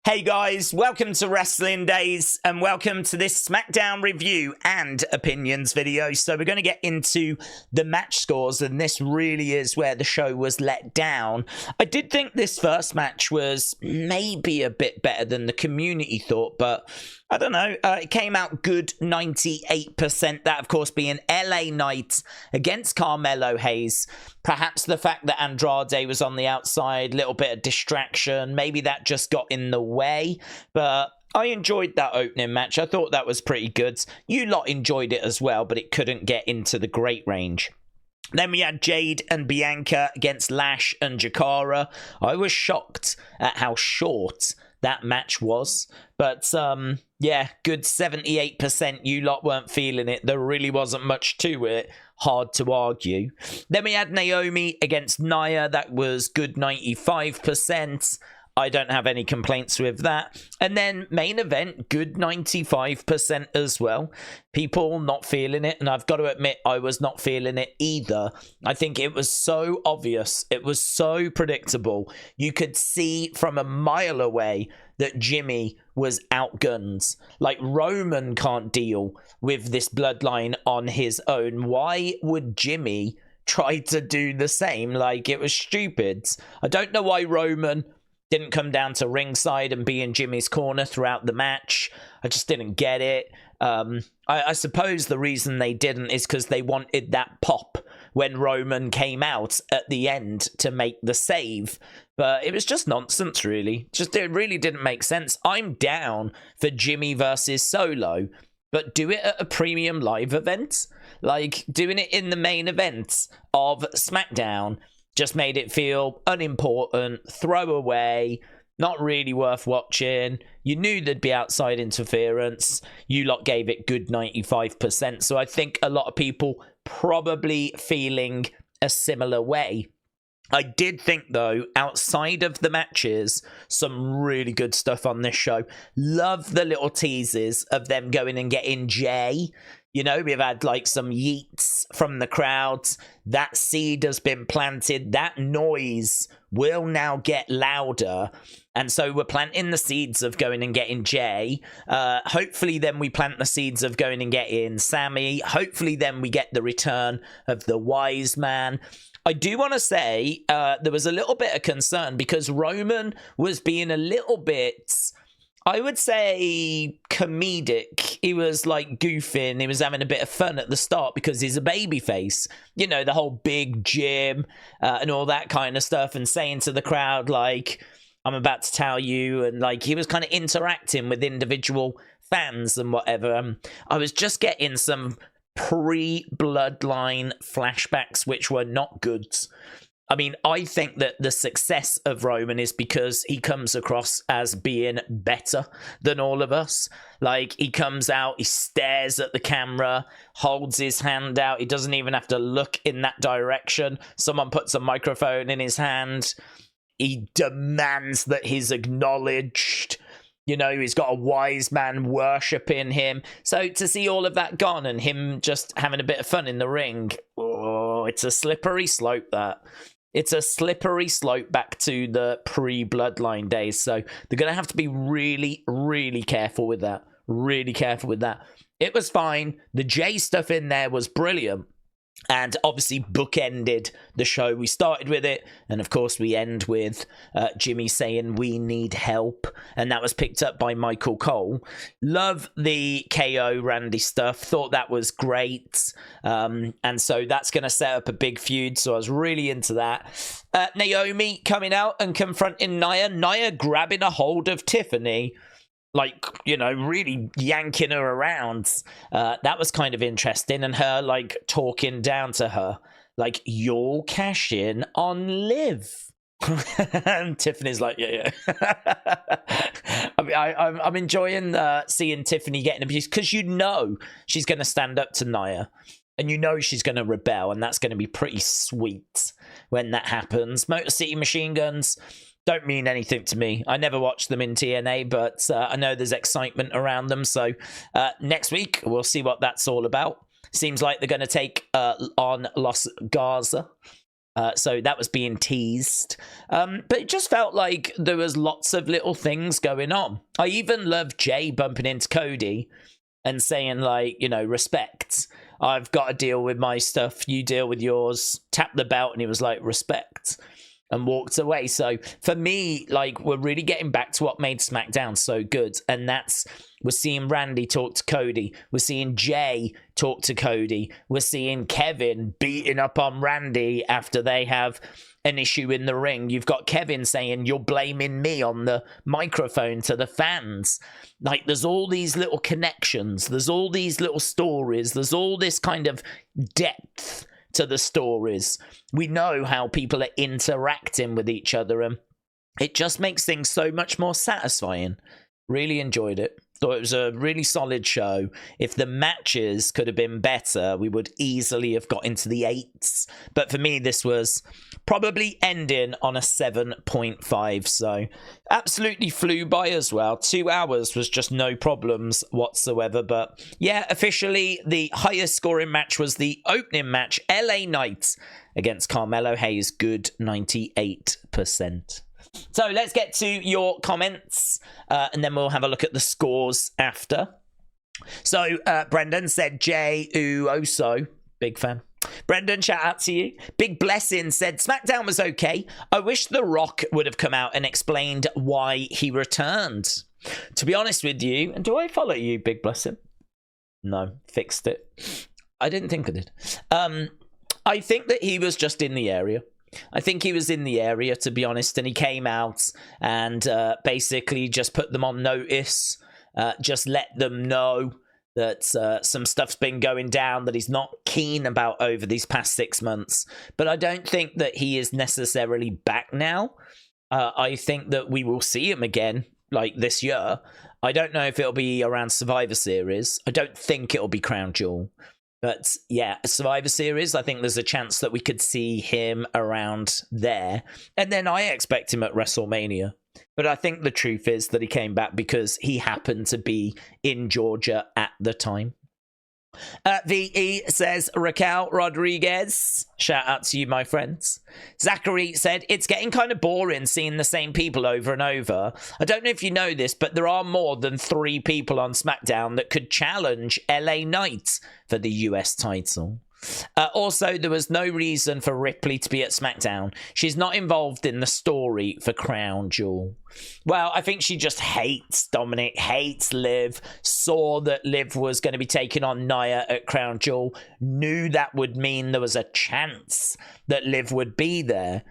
Hey guys, welcome to Wrestling Daze and welcome to this Smackdown review and opinions video. So we're going to get into the match scores, and this really is where the show was let down. I did think this first match was maybe a bit better than the community thought, but I don't know. It came out good 98%. That, of course, being LA Knight against Carmelo Hayes. Perhaps the fact that Andrade was on the outside, little bit of distraction. Maybe that just got in the way. But I enjoyed that opening match. I thought that was pretty good. You lot enjoyed it as well, but it couldn't get into the great range. Then we had Jade and Bianca against Lash and Jakara. I was shocked at how short that match was. But, yeah, good 78%. You lot weren't feeling it. There really wasn't much to it. Hard to argue. Then we had Naomi against Nia. That was good 95%. I don't have any complaints with that. And then main event, good 95% as well. People not feeling it, and I've got to admit I was not feeling it either. I think it was so obvious. It was so predictable. You could see from a mile away that Jimmy was outgunned. Like, Roman can't deal with this bloodline on his own. Why would Jimmy try to do the same? Like, it was stupid. I don't know why Roman didn't come down to ringside and be in Jimmy's corner throughout the match. I just didn't get it. I suppose the reason they didn't is because they wanted that pop when Roman came out at the end to make the save. But it was just nonsense, really. It really didn't make sense. I'm down for Jimmy versus Solo, but do it at a premium live event. Like, doing it in the main event of SmackDown just made it feel unimportant, throwaway, not really worth watching. You knew there'd be outside interference. You lot gave it good 95%. So I think a lot of people probably feeling a similar way. I did think, though, outside of the matches, some really good stuff on this show. Love the little teases of them going and getting Jey. You know, we've had like some yeets from the crowds. That seed has been planted. That noise will now get louder. And so we're planting the seeds of going and getting Jey. Hopefully then we plant the seeds of going and getting Sammy. Hopefully then we get the return of the wise man. I do want to say there was a little bit of concern because Roman was being a little bit, I would say, comedic. He was like goofing. He was having a bit of fun at the start because he's a babyface. You know, the whole big gym and all that kind of stuff, and saying to the crowd, like, I'm about to tell you. And like, he was kind of interacting with individual fans and whatever. I was just getting some pre-bloodline flashbacks which were not good. I mean, I think that the success of Roman is because he comes across as being better than all of us. Like, he comes out, he stares at the camera, holds his hand out. He doesn't even have to look in that direction. Someone puts a microphone in his hand. He demands that he's acknowledged. You know, he's got a wise man worshipping him. So to see all of that gone and him just having a bit of fun in the ring, oh, it's a slippery slope, that. It's a slippery slope back to the pre-bloodline days. So they're going to have to be really, really careful with that. Really careful with that. It was fine. The Jey stuff in there was brilliant. And obviously bookended the show. We started with it, and of course we end with Jimmy saying we need help, and that was picked up by Michael Cole. Love the KO Randy stuff. Thought that was great. And so that's going to set up a big feud, so I was really into that. Naomi coming out and confronting Nia. Nia grabbing a hold of Tiffany, like, you know, really yanking her around. That was kind of interesting. And her, like, talking down to her, like, you'll cash in on Liv. And Tiffany's like, yeah. I mean, I'm enjoying seeing Tiffany getting abused, because you know she's going to stand up to Nia. And you know she's going to rebel, and that's going to be pretty sweet when that happens. Motor City Machine Guns don't mean anything to me. I never watched them in TNA, but I know there's excitement around them. So next week, we'll see what that's all about. Seems like they're going to take on Los Garza. So that was being teased. But it just felt like there was lots of little things going on. I even loved Jey bumping into Cody and saying, like, you know, respect. I've got to deal with my stuff. You deal with yours. Tap the belt. And he was like, respect. And walked away. So for me, like, we're really getting back to what made SmackDown so good. And that's, we're seeing Randy talk to Cody. We're seeing Jey talk to Cody. We're seeing Kevin beating up on Randy after they have an issue in the ring. You've got Kevin saying, you're blaming me on the microphone to the fans. Like, there's all these little connections. There's all these little stories. There's all this kind of depth to the stories. We know how people are interacting with each other, and it just makes things so much more satisfying. Really enjoyed it. Thought it was a really solid show. If the matches could have been better, we would easily have got into the 8s. But for me, this was probably ending on a 7.5. So absolutely flew by as well. 2 hours was just no problems whatsoever. But yeah, officially the highest scoring match was the opening match, LA Knight against Carmelo Hayes. Good 98%. So let's get to your comments, and then we'll have a look at the scores after. So Brendan said Jey Uso, big fan. Brendan, shout out to you. Big Blessing said SmackDown was okay. I wish The Rock would have come out and explained why he returned. To be honest with you, and do I follow you, Big Blessing? No, fixed it. I didn't think I did. I think that he was just in the area. I think he was in the area, to be honest, and he came out and basically just put them on notice, just let them know that some stuff's been going down that he's not keen about over these past 6 months. But I don't think that he is necessarily back now. I think that we will see him again, like, this year. I don't know if it'll be around Survivor Series. I don't think it'll be Crown Jewel. But yeah, Survivor Series, I think there's a chance that we could see him around there. And then I expect him at WrestleMania. But I think the truth is that he came back because he happened to be in Georgia at the time. VE says, Raquel Rodriguez, shout out to you, my friends. Zachary said, it's getting kind of boring seeing the same people over and over. I don't know if you know this, but there are more than 3 people on SmackDown that could challenge LA Knight for the US title. Also, there was no reason for Ripley to be at SmackDown. She's not involved in the story for Crown Jewel. Well, I think she just hates Dominic, hates Liv, saw that Liv was going to be taking on Nia at Crown Jewel, knew that would mean there was a chance that Liv would be there.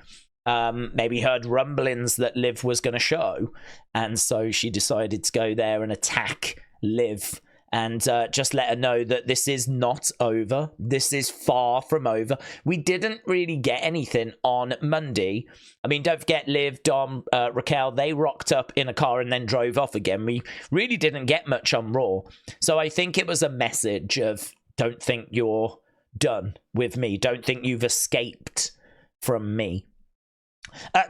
Maybe heard rumblings that Liv was going to show, and so she decided to go there and attack Liv. And just let her know that this is not over. This is far from over. We didn't really get anything on Monday. I mean, don't forget Liv, Dom, Raquel, they rocked up in a car and then drove off again. We really didn't get much on Raw. So I think it was a message of, don't think you're done with me. Don't think you've escaped from me.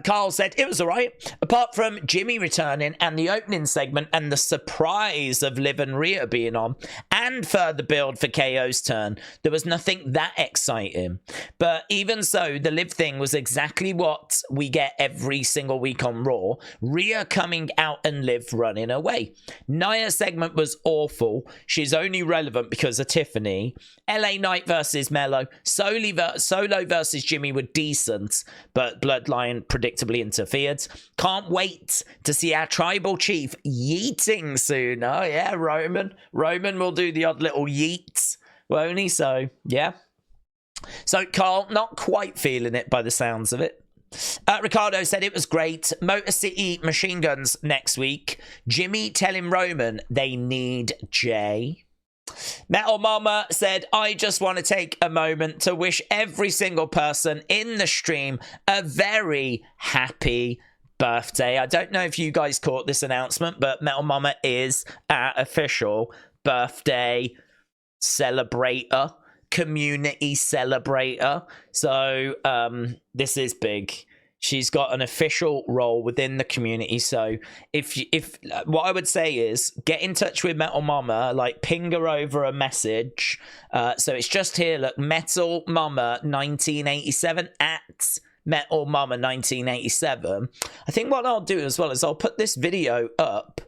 Carl said it was all right, apart from Jimmy returning and the opening segment and the surprise of Liv and Rhea being on and further build for KO's turn. There was nothing that exciting. But even so, the Liv thing was exactly what we get every single week on Raw. Rhea coming out and Liv running away. Nia's segment was awful. She's only relevant because of Tiffany. LA Knight versus Melo. Solo versus Jimmy were decent, but Bloodline predictably interfered. Can't wait to see our tribal chief yeeting soon. Oh yeah, Roman will do the odd little yeet, won't he? So yeah. So Carl, not quite feeling it by the sounds of it. Ricardo said it was great. Motor City Machine Guns next week. Jimmy telling Roman they need Jey. Metal Mama said, I just want to take a moment to wish every single person in the stream a very happy birthday. I don't know if you guys caught this announcement, but Metal Mama is our official birthday celebrator, community celebrator. So this is big. She's got an official role within the community. So if what I would say is get in touch with Metal Mama, like ping her over a message. So it's just here, look, Metal Mama 1987 at Metal Mama 1987. I think what I'll do as well is I'll put this video up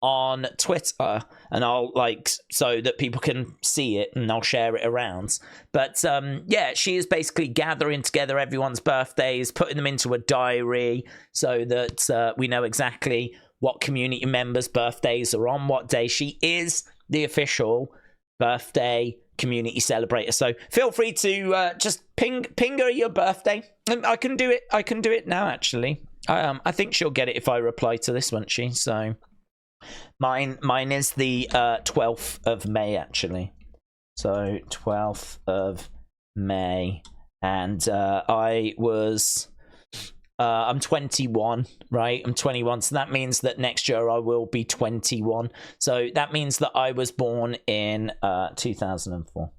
on Twitter, and I'll so that people can see it, and I'll share it around. But yeah, she is basically gathering together everyone's birthdays, putting them into a diary so that we know exactly what community members' birthdays are on what day. She is the official birthday community celebrator, so feel free to just ping her your birthday. I can do it now, actually. I think she'll get it if I reply to this, won't she? So mine is the 12th of May, actually. So 12th of May, and I'm 21, right? I'm 21, so that means that next year I will be 21. So that means that I was born in 2004.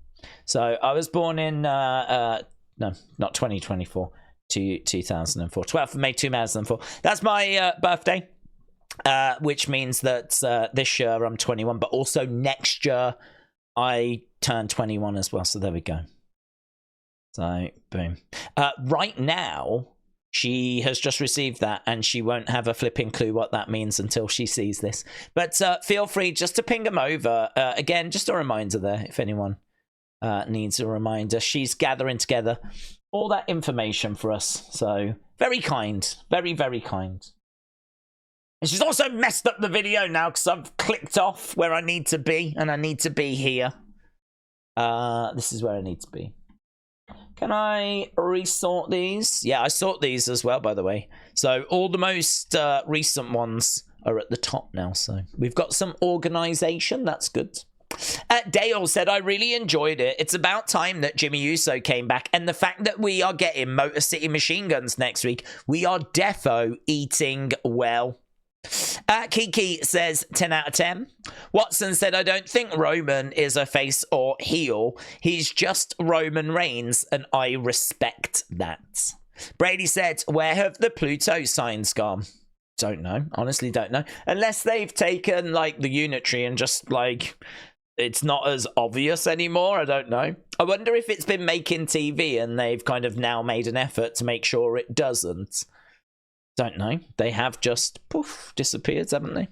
So I was born in no, not 2024, 2004. 12th of May 2004. That's my birthday. Which means that this year I'm 21, but also next year I turn 21 as well. So there we go. So boom. Right now, she has just received that, and she won't have a flipping clue what that means until she sees this. But feel free just to ping them over. Again, just a reminder there, if anyone needs a reminder. She's gathering together all that information for us. So very kind. Very, very kind. And she's also messed up the video now because I've clicked off where I need to be, and I need to be here. This is where I need to be. Can I resort these? Yeah, I sort these as well, by the way. So all the most recent ones are at the top now. So we've got some organization. That's good. Dale said, I really enjoyed it. It's about time that Jimmy Uso came back, and the fact that we are getting Motor City Machine Guns next week, we are defo eating well. Kiki says 10 out of 10. Watson said, I don't think Roman is a face or heel. He's just Roman Reigns, and I respect that. Brady said, where have the Pluto signs gone? Don't know. Honestly, don't know. Unless they've taken, like, the unitary and just, like, it's not as obvious anymore. I don't know. I wonder if it's been making TV and they've kind of now made an effort to make sure it doesn't. Don't know. They have just, poof, disappeared, haven't they?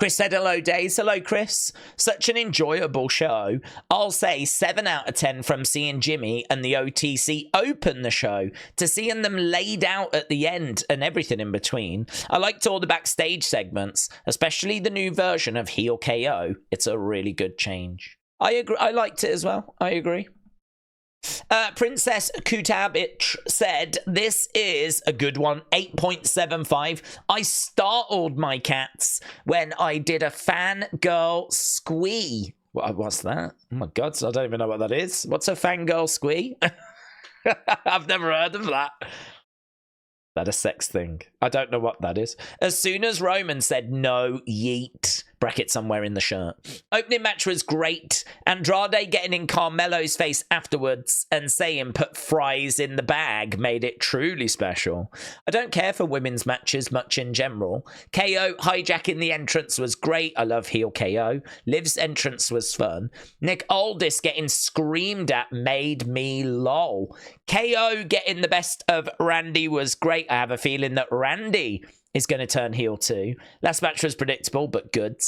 Chris said, hello, Daze. Hello, Chris. Such an enjoyable show. I'll say 7 out of 10 from seeing Jimmy and the OTC open the show to seeing them laid out at the end and everything in between. I liked all the backstage segments, especially the new version of Heel KO. It's a really good change. I agree. I liked it as well. I agree. Princess Kutabich said, this is a good one, 8.75. I startled my cats when I did a fangirl squee. What's that? Oh my god, I don't even know what that is. What's a fangirl squee? I've never heard of that. That a sex thing? I don't know what that is. As soon as Roman said no, yeet, bracket somewhere in the shirt. Opening match was great. Andrade getting in Carmelo's face afterwards and saying put fries in the bag made it truly special. I don't care for women's matches much in general. KO hijacking the entrance was great. I love heel KO. Liv's entrance was fun. Nick Aldis getting screamed at made me lol. KO getting the best of Randy was great. I have a feeling that Randy is going to turn heel too. Last match was predictable, but good.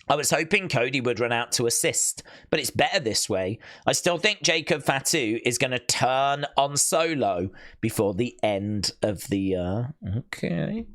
I was hoping Cody would run out to assist, but it's better this way. I still think Jacob Fatu is going to turn on Solo before the end of the year. Okay.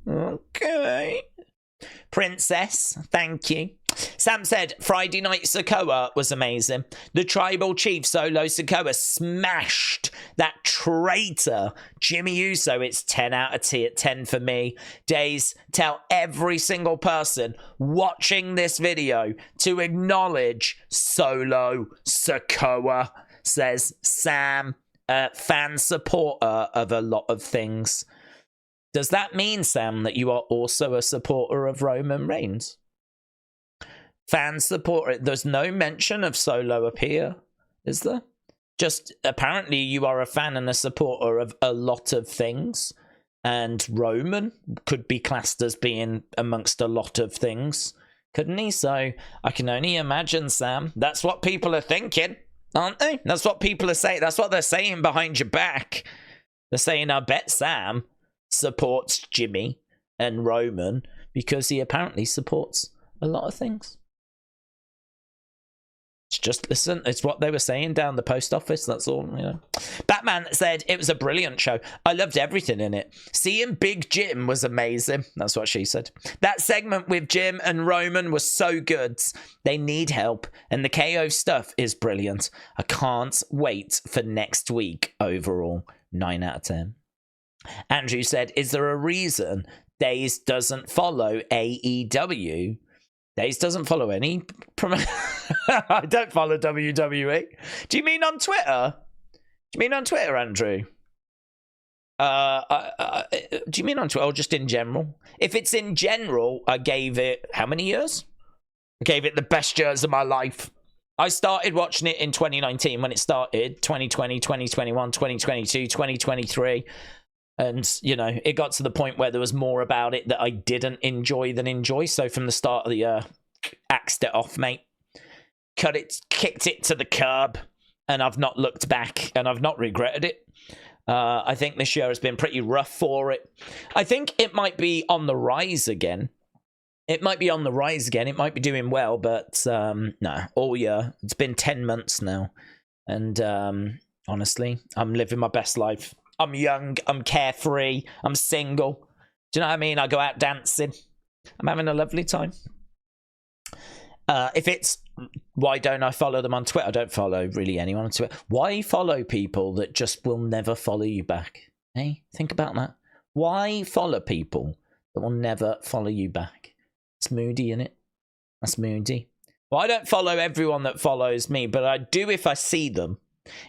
Princess, thank you. Sam said, Friday night Sikoa was amazing. The tribal chief Solo Sikoa smashed that traitor Jimmy Uso. It's 10 out of 10 for me. Daze, tell every single person watching this video to acknowledge Solo Sikoa, says Sam, fan supporter of a lot of things. Does that mean, Sam, that you are also a supporter of Roman Reigns? Fan supporter. There's no mention of Solo up here, is there? Just apparently you are a fan and a supporter of a lot of things. And Roman could be classed as being amongst a lot of things, couldn't he? So I can only imagine, Sam. That's what people are thinking, aren't they? That's what people are saying. That's what they're saying behind your back. They're saying, I bet Sam supports Jimmy and Roman because he apparently supports a lot of things. Just listen, it's what they were saying down the post office, that's all, you know. Batman said it was a brilliant show. I loved everything in it. Seeing Big Jim was amazing. That's what she said. That segment with Jim and Roman was so good. They need help, and the KO stuff is brilliant. I can't wait for next week overall. 9 out of 10. Andrew said, is there a reason Daze doesn't follow AEW? Daze doesn't follow any... I don't follow WWE. Do you mean on Twitter? Do you mean on Twitter, Andrew? Do you mean on Twitter or just in general? If it's in general, I gave it... How many years? I gave it the best years of my life. I started watching it in 2019 when it started. 2020, 2021, 2022, 2023. And, you know, it got to the point where there was more about it that I didn't enjoy than enjoy. So from the start of the year, axed it off, mate. Kicked it to the curb. And I've not looked back. And I've not regretted it. I think this year has been pretty rough for it. I think it might be on the rise again. It might be on the rise again. It might be doing well. But, no, all year. It's been 10 months now. And, honestly, I'm living my best life. I'm young, I'm carefree, I'm single. Do you know what I mean? I go out dancing. I'm having a lovely time. If it's, why don't I follow them on Twitter? I don't follow really anyone on Twitter. Why follow people that just will never follow you back? Hey, think about that. Why follow people that will never follow you back? It's moody, innit? That's moody. Well, I don't follow everyone that follows me, but I do if I see them.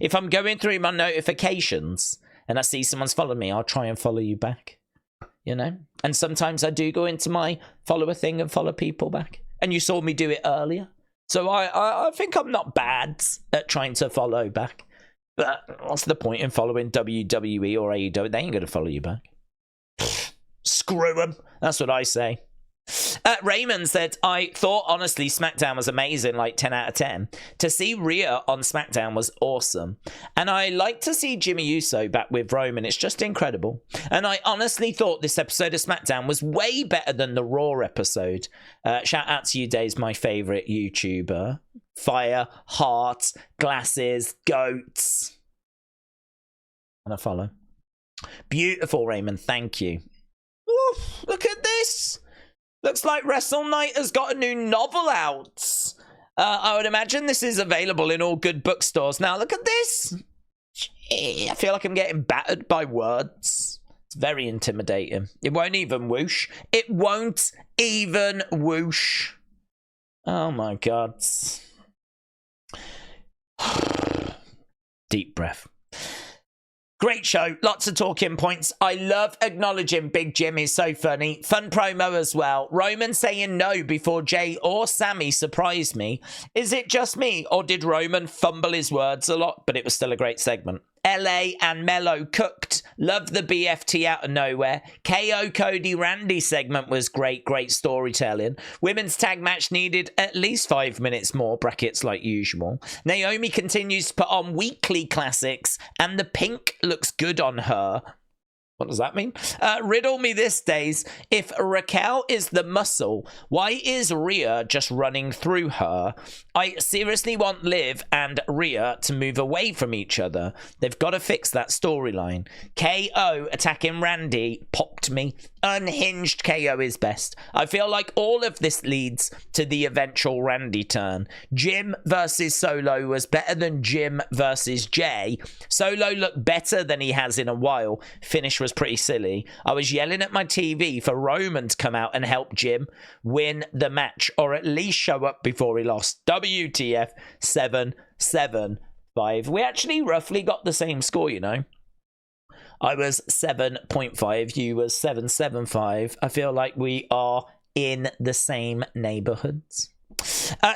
If I'm going through my notifications... and I see someone's followed me, I'll try and follow you back, you know? And sometimes I do go into my follower thing and follow people back. And you saw me do it earlier. So I think I'm not bad at trying to follow back. But what's the point in following WWE or AEW? They ain't going to follow you back. Screw them. That's what I say. Raymond said, I thought, honestly, SmackDown was amazing, like 10 out of 10. To see Rhea on SmackDown was awesome. And I like to see Jimmy Uso back with Roman. It's just incredible. And I honestly thought this episode of SmackDown was way better than the Raw episode. Shout out to you, Daze, my favourite YouTuber. Fire, heart, glasses, goats. And I follow. Beautiful, Raymond. Thank you. Oof, look at this. Looks like Wrestle Night has got a new novel out. I would imagine this is available in all good bookstores. Now, look at this. Gee, I feel like I'm getting battered by words. It's very intimidating. It won't even whoosh. It won't even whoosh. Oh, my God. Deep breath. Great show. Lots of talking points. I love acknowledging Big Jim is so funny. Fun promo as well. Roman saying no before Jey or Sammy surprised me. Is it just me or did Roman fumble his words a lot? But it was still a great segment. LA and Mello cooked. Love the BFT out of nowhere. KO Cody Randy segment was great. Great storytelling. Women's tag match needed at least 5 minutes more. Brackets like usual. Naomi continues to put on weekly classics and the pink looks good on her. What does that mean? Riddle me this, Daze. If Raquel is the muscle, why is Rhea just running through her? I seriously want Liv and Rhea to move away from each other. They've got to fix that storyline. KO attacking Randy popped me. Unhinged KO is best. I feel like all of this leads to the eventual Randy turn. Jim versus Solo was better than Jim versus Jey. Solo looked better than he has in a while. Finish was pretty silly. I was yelling at my TV for Roman to come out and help Jim win the match, or at least show up before he lost. WTF 7-7-5. We actually roughly got the same score, you know. I was 7.5, you was 7.75. I feel like we are in the same neighborhoods.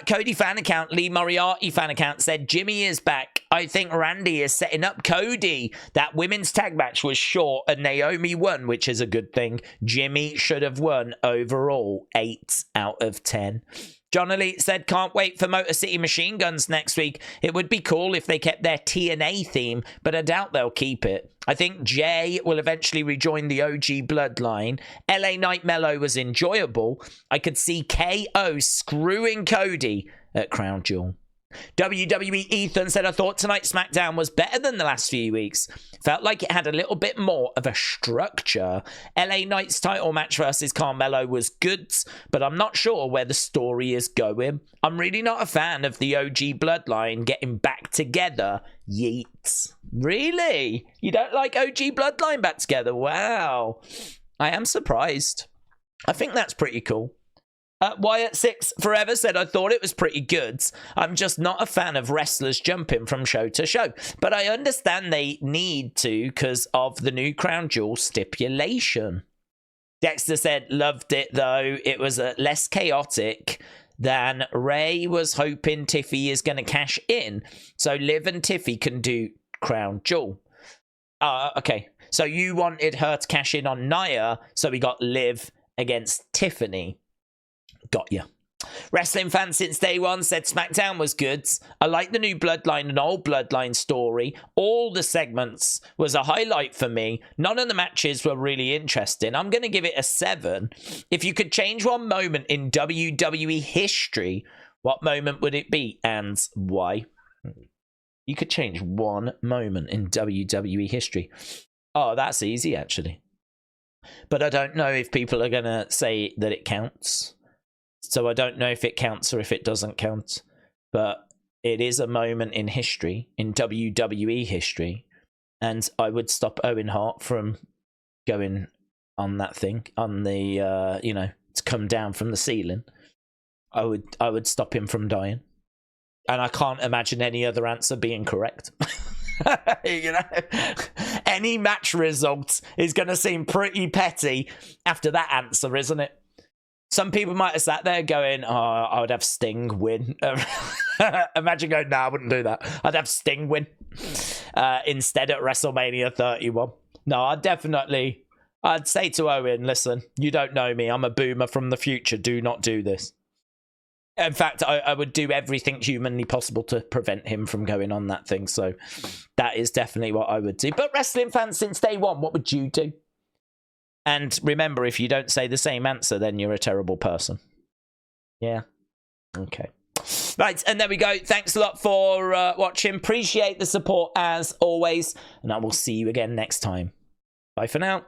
Cody fan account, Lee Moriarty fan account said Jimmy is back I think Randy is setting up Cody. That women's tag match was short and Naomi won, which is a good thing. Jimmy should have won overall. 8 out of 10. John Elite said, can't wait for Motor City Machine Guns next week. It would be cool if they kept their TNA theme, but I doubt they'll keep it. I think Jey will eventually rejoin the OG bloodline. LA Knight Mello was enjoyable. I could see KO screwing Cody at Crown Jewel. WWE Ethan said, I thought tonight's SmackDown was better than the last few weeks. Felt like it had a little bit more of a structure. LA Knight's title match versus Carmelo was good, but I'm not sure where the story is going. I'm really not a fan of the OG bloodline getting back together. Yeets. Really? You don't like OG bloodline back together? Wow. I am surprised. I think that's pretty cool. Wyatt6 Forever said, I thought it was pretty good. I'm just not a fan of wrestlers jumping from show to show. But I understand they need to because of the new Crown Jewel stipulation. Dexter said, loved it though. It was less chaotic than Ray was hoping Tiffy is going to cash in. So Liv and Tiffy can do Crown Jewel. Okay. So you wanted her to cash in on Nia. So we got Liv against Tiffany. Got ya. Wrestling fan since day one said SmackDown was good. I like the new Bloodline and old Bloodline story. All the segments was a highlight for me. None of the matches were really interesting. I'm going to give it a 7. If you could change one moment in WWE history, what moment would it be and why? You could change one moment in WWE history. Oh, that's easy, actually. But I don't know if people are going to say that it counts. So I don't know if it counts or if it doesn't count. But it is a moment in history, in WWE history. And I would stop Owen Hart from going on that thing, on the, to come down from the ceiling. I would stop him from dying. And I can't imagine any other answer being correct. Any match result is going to seem pretty petty after that answer, isn't it? Some people might have sat there going, oh, I would have Sting win. Imagine going, no, I wouldn't do that. I'd have Sting win instead at WrestleMania 31. No, I'd say to Owen, listen, you don't know me. I'm a boomer from the future. Do not do this. In fact, I would do everything humanly possible to prevent him from going on that thing. So that is definitely what I would do. But wrestling fans since day one, what would you do? And remember, if you don't say the same answer, then you're a terrible person. Yeah. Okay. Right, and there we go. Thanks a lot for watching. Appreciate the support as always. And I will see you again next time. Bye for now.